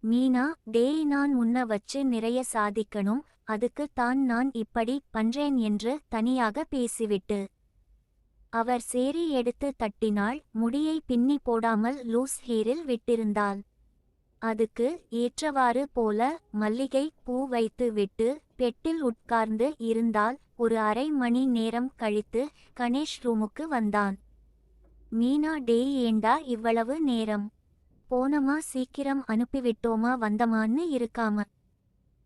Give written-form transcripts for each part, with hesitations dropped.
மீனா, டேய், நான் உன்ன வச்சு நிறைய சாதிக்கணும், அதுக்கு தான் நான் இப்படி பண்றேன் என்று தனியாக பேசிவிட்டு அவர் சேரி எடுத்து தட்டினாள். முடியை பின்னி போடாமல் லூஸ் ஹேரில் விட்டிருந்தாள். அதுக்கு ஏற்றவாறு போல மல்லிகை பூ வைத்து விட்டு பெட்டில் உட்கார்ந்து இருந்தால். ஒரு அரை மணி நேரம் கழித்து கணேஷ் ரூமுக்கு வந்தான். மீனா, டேய், ஏண்டா இவ்வளவு நேரம்? போனமா, சீக்கிரம் அனுப்பிவிட்டோமா, வந்தமான்னு இருக்காம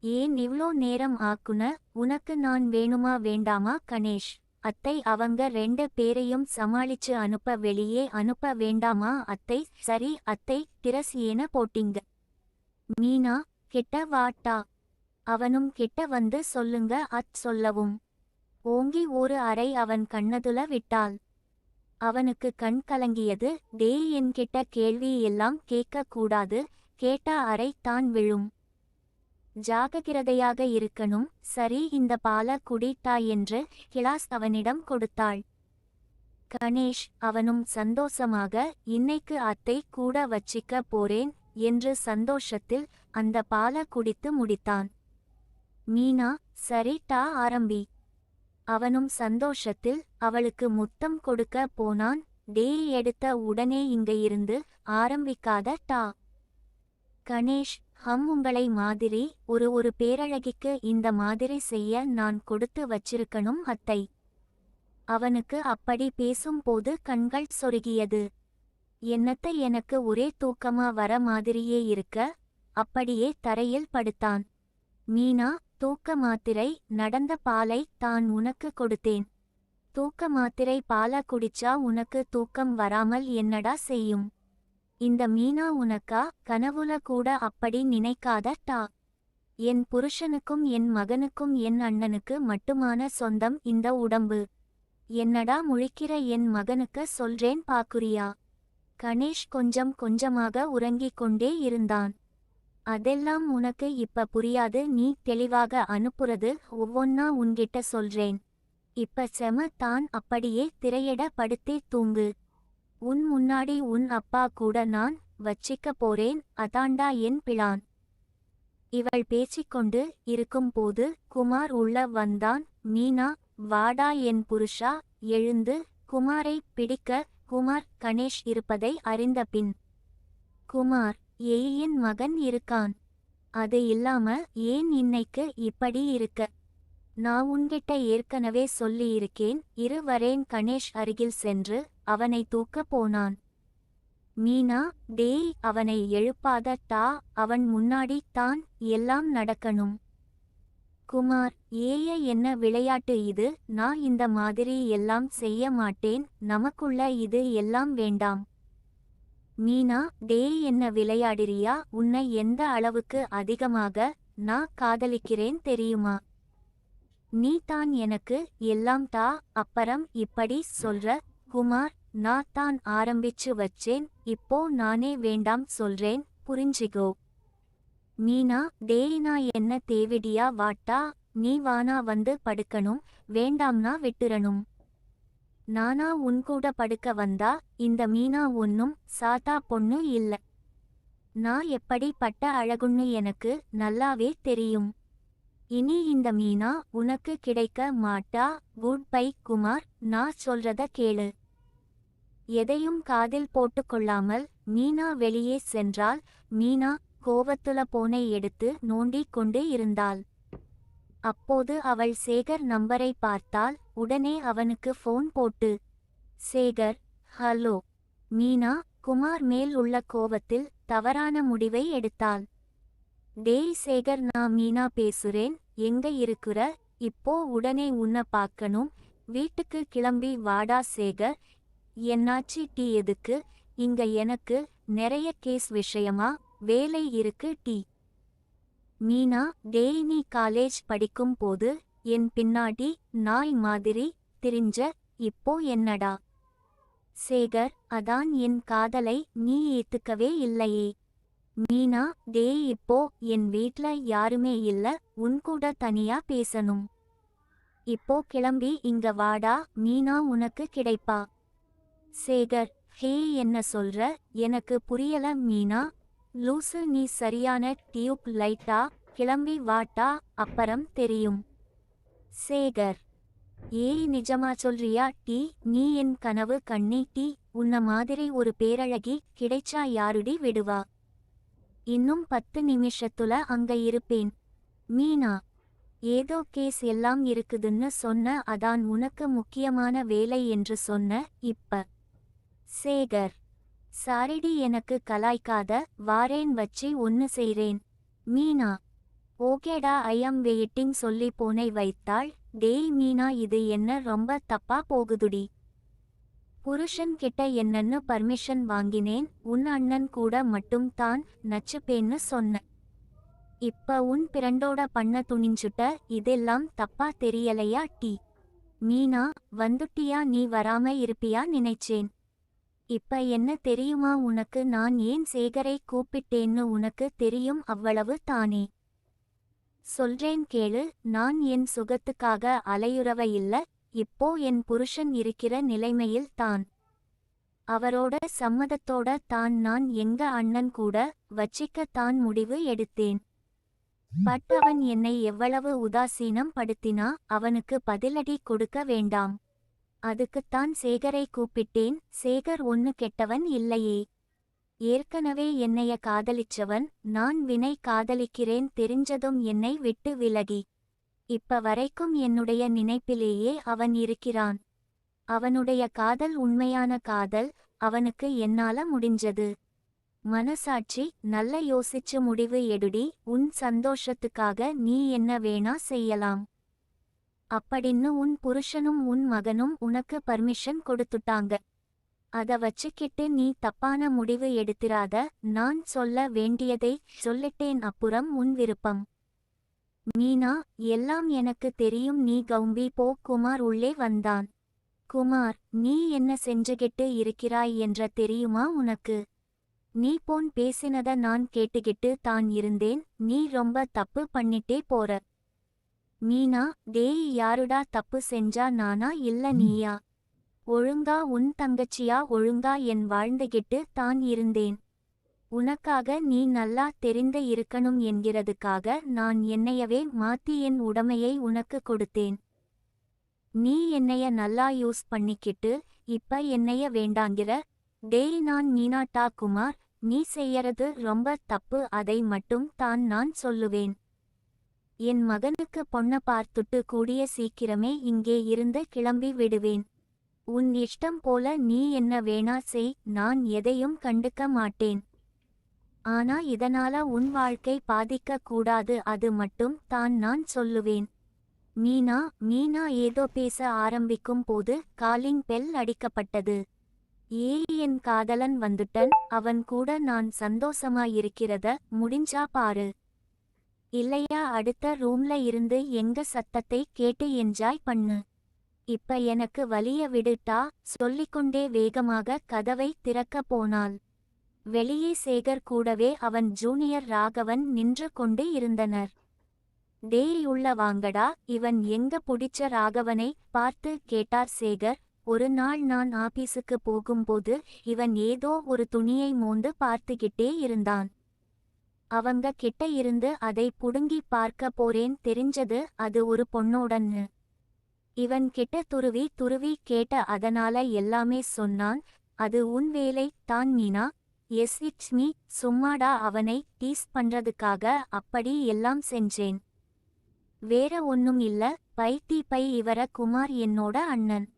ஏன் இவ்ளோ நேரம் ஆக்குன? உனக்கு நான் வேணுமா வேண்டாமா? கணேஷ், அத்தை, அவங்க 2 பேரையும் சமாளிச்சு அனுப்ப வெளியே அனுப்ப வேண்டாமா அத்தை? சரி அத்தை, டிரஸ் ஏன போட்டிங்க? மீனா, கிட்ட வாட்டா. அவனும் கிட்ட வந்து சொல்லுங்க சொல்லவும் ஓங்கி ஒரு அறை அவன் கண்ணதுல விட்டாள். அவனுக்கு கண் கலங்கியது. டேய், என்கிட்ட கேள்வி எல்லாம் கேட்க கூடாது, கேட்டா அறை தான் விழும். ஜாககிரதையாக இருக்கணும். சரி, இந்த பால குடிட்டா என்று கிளாஸ் அவனிடம் கொடுத்தாள். கணேஷ், அவனும் சந்தோஷமாக, இன்னைக்கு அத்தை கூட வச்சிக்க போறேன் என்று சந்தோஷத்தில் அந்த பால குடித்து முடித்தான். மீனா, சரி டா, ஆரம்பி. அவனும் சந்தோஷத்தில் அவளுக்கு முத்தம் கொடுக்க போனான். டேய், எடுத்த உடனே இங்க இருந்து ஆரம்பிக்காத டா. கணேஷ், உங்களை மாதிரி ஒரு பேரழகிக்கு இந்த மாதிரி செய்ய நான் கொடுத்து வச்சிருக்கணும் அத்தை. அவனுக்கு அப்படி பேசும்போது கண்கள் சொருகியது. என்னத்த, எனக்கு ஒரே தூக்கமா வர மாதிரியே இருக்க. அப்படியே தரையில் படுத்தான். மீனா, தூக்க மாத்திரை, நடந்த பாலை தான் உனக்கு கொடுத்தேன். தூக்க மாத்திரை பால குடிச்சா உனக்கு தூக்கம் வராமல் என்னடா செய்யும்? இந்த மீனா உனக்கா? கனவுல கூட அப்படி நினைக்காத டா. என் புருஷனுக்கும் என் மகனுக்கும் என் அண்ணனுக்கு மட்டுமான சொந்தம் இந்த உடம்பு. என்னடா முழிக்கிற? என் மகனுக்கு சொல்றேன் பாக்குறியா? கணேஷ் கொஞ்சம் கொஞ்சமாக உறங்கிக் கொண்டே இருந்தான். அதெல்லாம் உனக்கு இப்ப புரியாது, நீ தெளிவாக அனுப்புறது ஒவ்வொன்னா உன்கிட்ட சொல்றேன். இப்ப செம தான், அப்படியே திரையிட படுத்தே தூங்கு. உன் முன்னாடி உன் அப்பா கூட நான் வச்சிக்க போறேன், அதாண்டா என் பிளான். இவள் பேசிக்கொண்டு இருக்கும்போது குமார் உள்ள வந்தான். மீனா, வாடா என் புருஷா. எழுந்து குமாரை பிடிக்க குமார் கணேஷ் இருப்பதை அறிந்த பின், குமார், என் மகன் இருக்கான். அது இல்லாம ஏன் இன்னைக்கு இப்படி இருக்க? நான் உன்கிட்ட ஏற்கனவே சொல்லியிருக்கேன், வரேன். கணேஷ் அருகில் சென்று அவனை தூக்க போனான். மீனா, டேய், அவனை எழுப்பாத டா, அவன் முன்னாடி தான் எல்லாம் நடக்கணும். குமார், என்ன விளையாட்டு இது? நான் இந்த மாதிரி எல்லாம் செய்ய மாட்டேன், நமக்குள்ள இது எல்லாம் வேண்டாம். மீனா, டேய், என்ன விளையாடுறியா? உன்னை எந்த அளவுக்கு அதிகமாக நான் காதலிக்கிறேன் தெரியுமா? நீ தான் எனக்கு எல்லாம் டா, அப்புறம் இப்படி சொல்ற? குமார், நான் தான் ஆரம்பிச்சு வச்சேன், இப்போ நானே வேண்டாம் சொல்றேன், புரிஞ்சிகோ. மீனா, டேய், நான் என்ன தேவிடியா வாட்டா? நீ வானா வந்து படுக்கணும், வேண்டாம்னா விட்டுறணும். நானா உன்கூட படுக்க வந்தா? இந்த மீனா ஒன்னும் சாதா பொண்ணு இல்ல. நான் எப்படி பட்ட அழகுன்னு எனக்கு நல்லாவே தெரியும். இனி இந்த மீனா உனக்கு கிடைக்க மாட்டா. குட் பை குமார், நான் சொல்றத கேளு. எதையும் காதில் போட்டுக்கொள்ளாமல் மீனா வெளியே சென்றாள். மீனா கோவத்துல போனை எடுத்து நோண்டிக் கொண்டு இருந்தாள். அப்போது அவள் சேகர் நம்பரை பார்த்தாள். உடனே அவனுக்கு போன் போட்டு, சேகர், ஹலோ. மீனா குமார் மேல் உள்ள கோவத்தில் தவறான முடிவை எடுத்தாள். டேய் சேகர், நான் மீனா பேசுறேன். எங்க இருக்குற? இப்போ உடனே உன்னை பார்க்கணும், வீட்டுக்கு கிளம்பி வாடா. சேகர், என்னாச்சு? டீ எதுக்கு இங்க? எனக்கு நிறைய கேஸ் விஷயமா வேலை இருக்கு டீ. மீனா, டேய், நீ காலேஜ் படிக்கும் போது என் பின்னாடி நாய் மாதிரி திரிஞ்ச, இப்போ என்னடா? சேகர், அதான் என் காதலை நீ ஏத்துக்கவே இல்லையே. மீனா, டேய், இப்போ என் வீட்ல யாருமே இல்ல, உன்கூட தனியா பேசணும். இப்போ கிளம்பி இங்க வாடா. மீனா உனக்கு கிடைப்பா. சேகர், ஹே, என்ன சொல்ற? எனக்கு புரியல மீனா. லூசு நீ சரியான டியூப் லைட்டா, கிளம்பி வாட்டா, அப்பறம் தெரியும். சேகர்: ஏய் நிஜமா சொல்றியா டி? நீ என் கனவு கண்ணி டி. உன்ன மாதிரி ஒரு பேரழகி கிடைச்சா யாருடி விடுவா? இன்னும் 10 நிமிஷத்துல அங்க இருப்பேன். மீனா: ஏதோ கேஸ் எல்லாம் இருக்குதுன்னு சொன்ன, அதான் உனக்கு முக்கியமான வேலை என்று சொன்ன இப்ப. சேகர்: சாரிடி, எனக்கு கலாய்க்காத, வாரேன் வச்சி ஒன்னு செய்றேன். மீனா: ஓகேடா, ஐ அம் வெயிட்டிங் சொல்லி போனை வைத்தாள். டேய் மீனா, இது என்ன ரொம்ப தப்பா போகுதுடி. புருஷன் கிட்ட என்னன்னு பர்மிஷன் வாங்கினேன், உன் அண்ணன் கூட மட்டும் தான் நச்சுப்பேன்னு சொன்ன. இப்ப உன் பிரண்டோட பண்ண துணிஞ்சுட்ட, இதெல்லாம் தப்பா தெரியலையா டி? மீனா: வந்துட்டியா, நீ வராம இருப்பியா நினைச்சேன். இப்ப என்ன தெரியுமா உனக்கு, நான் ஏன் சேகரை கூப்பிட்டேன்னு உனக்கு தெரியும் அவ்வளவு தானே. சொல்றேன் கேளு, நான் என் சுகத்துக்காக அலையுறவ இல்ல, இப்போ என் புருஷன் இருக்கிற நிலைமையில் தான். அவரோட சம்மதத்தோட தான் நான் எங்க அண்ணன் கூட வச்சிக்க தான் முடிவு எடுத்தேன். பட் அவன் என்னை எவ்வளவு உதாசீனம் படுத்தினா அவனுக்கு பதிலடி கொடுக்க வேண்டாம். அதுக்குத்தான் சேகரை கூப்பிட்டேன். சேகர் ஒன்னு கெட்டவன் இல்லையே. ஏற்கனவே என்னைய காதலிச்சவன். நான் வினை காதலிக்கிறேன் தெரிஞ்சதும் என்னை விட்டு விலகி இப்ப வரைக்கும் என்னுடைய நினைப்பிலேயே அவன் இருக்கிறான். அவனுடைய காதல் உண்மையான காதல். அவனுக்கு என்னால முடிஞ்சது. மனசாட்சி, நல்ல யோசிச்சு முடிவு எடுடி. உன் சந்தோஷத்துக்காக நீ என்ன வேணா செய்யலாம். அப்படின்னு உன் புருஷனும் உன் மகனும் உனக்கு பர்மிஷன் கொடுத்துட்டாங்க. அத வச்சுக்கிட்டு நீ தப்பான முடிவு எடுத்திராத. நான் சொல்ல வேண்டியதை சொல்லிட்டேன், அப்புறம் உன் விருப்பம். மீனா: எல்லாம் எனக்கு தெரியும், நீ கவும்பி போ. குமார் உள்ளே வந்தான். குமார்: நீ என்ன செஞ்சுகிட்டு இருக்கிறாய் என்ற தெரியுமா உனக்கு? நீ போன் பேசினத நான் கேட்டுக்கிட்டு தான் இருந்தேன். நீ ரொம்ப தப்பு பண்ணிட்டே போற. மீனா: டேய், யாருடா தப்பு செஞ்சா, நானா இல்ல நீயா? ஒழுங்கா உன் தங்கச்சியா? ஒழுங்கா என் வாழ்ந்துகிட்டு தான் இருந்தேன். உனக்காக, நீ நல்லா தெரிந்து இருக்கணும் என்கிறதுக்காக நான் என்னையவே மாத்தி என் உடமையை உனக்கு கொடுத்தேன். நீ என்னைய நல்லா யூஸ் பண்ணிக்கிட்டு இப்ப என்னைய வேண்டாங்கிற. டேய், நான் மீனாட்டா குமார். நீ செய்யறது ரொம்ப தப்பு, அதை மட்டும் தான் நான் சொல்லுவேன். என் மகனுக்கு பொண்ண பார்த்துட்டு கூடிய சீக்கிரமே இங்கே இருந்து கிளம்பி விடுவேன். உன் இஷ்டம் போல நீ என்ன வேணா செய், நான் எதையும் கண்டுக்க மாட்டேன். ஆனா இதனால உன் வாழ்க்கை பாதிக்க கூடாது, அது மட்டும் தான் நான் சொல்லுவேன். மீனா: மீனா ஏதோ பேச ஆரம்பிக்கும் போது காலிங் பெல் அடிக்கப்பட்டது. ஏய், என் காதலன் வந்துட்டன். அவன் கூட நான் சந்தோஷமா இருக்கிறத முடிஞ்சா பாரு. இல்லையா அடுத்த ரூம்ல இருந்து எங்க சத்தத்தை கேட்டு என்ஜாய் பண்ணு. இப்ப எனக்கு வலிய விடுட்டா. சொல்லிக்கொண்டே வேகமாக கதவை திறக்க போனாள். வெளியே சேகர் கூடவே அவன் ஜூனியர் ராகவன் நின்று கொண்டு இருந்தனர். டேய், உள்ள வாங்கடா. இவன் எங்க புடிச்ச ராகவனை பார்த்து கேட்டார் சேகர். ஒரு நாள் நான் ஆபீஸுக்கு போகும்போது இவன் ஏதோ ஒரு துணியை மோந்து பார்த்துக்கிட்டே இருந்தான். அவங்க கிட்ட இருந்து அதை புடுங்கி பார்க்க போறேன், தெரிஞ்சது அது ஒரு பொண்ணோடன்னு. இவன் கிட்ட துருவி துருவி கேட்ட, அதனால எல்லாமே சொன்னான். அது உன் வேலை தான் மீனா. Yes, it's me. சும்மாடா, அவனை டீஸ் பண்றதுக்காக அப்படி எல்லாம் செஞ்சேன். வேற ஒன்னும் இல்ல. பை இவர குமார் என்னோட அண்ணன்.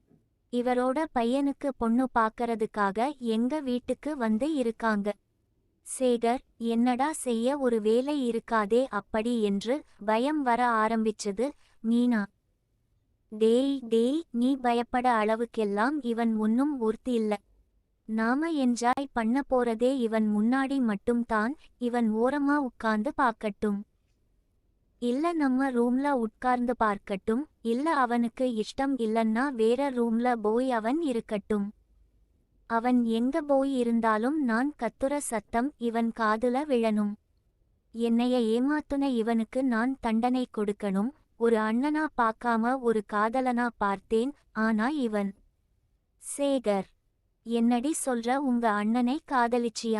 இவரோட பையனுக்கு பொண்ணு பாக்கறதுக்காக எங்க வீட்டுக்கு வந்து இருக்காங்க. சேகர்: என்னடா செய்ய, ஒரு வேலை இருக்காதே அப்படி என்று பயம் வர ஆரம்பிச்சது. மீனா: டேய், நீ பயப்பட அளவுக்கெல்லாம் இவன் ஒன்னும் ஒருத்தி இல்ல. நாம என்ஜாய் பண்ண போறதே இவன் முன்னாடி மட்டும் தான். இவன் ஓரமா உட்கார்ந்து பார்க்கட்டும். இல்ல நம்ம ரூம்ல உட்கார்ந்து பார்க்கட்டும். இல்ல அவனுக்கு இஷ்டம் இல்லன்னா வேற ரூம்ல போய் அவன் இருக்கட்டும். அவன் எங்க போய் இருந்தாலும் நான் கத்துற சத்தம் இவன் காதுல விழணும். என்னைய ஏமாத்துன இவனுக்கு நான் தண்டனை கொடுக்கணும். ஒரு அண்ணனா பார்க்காம ஒரு காதலனா பார்த்தேன். ஆனா இவன். சேகர்: என்னடி சொல்ற, உங்க அண்ணனை காதலிச்சியா?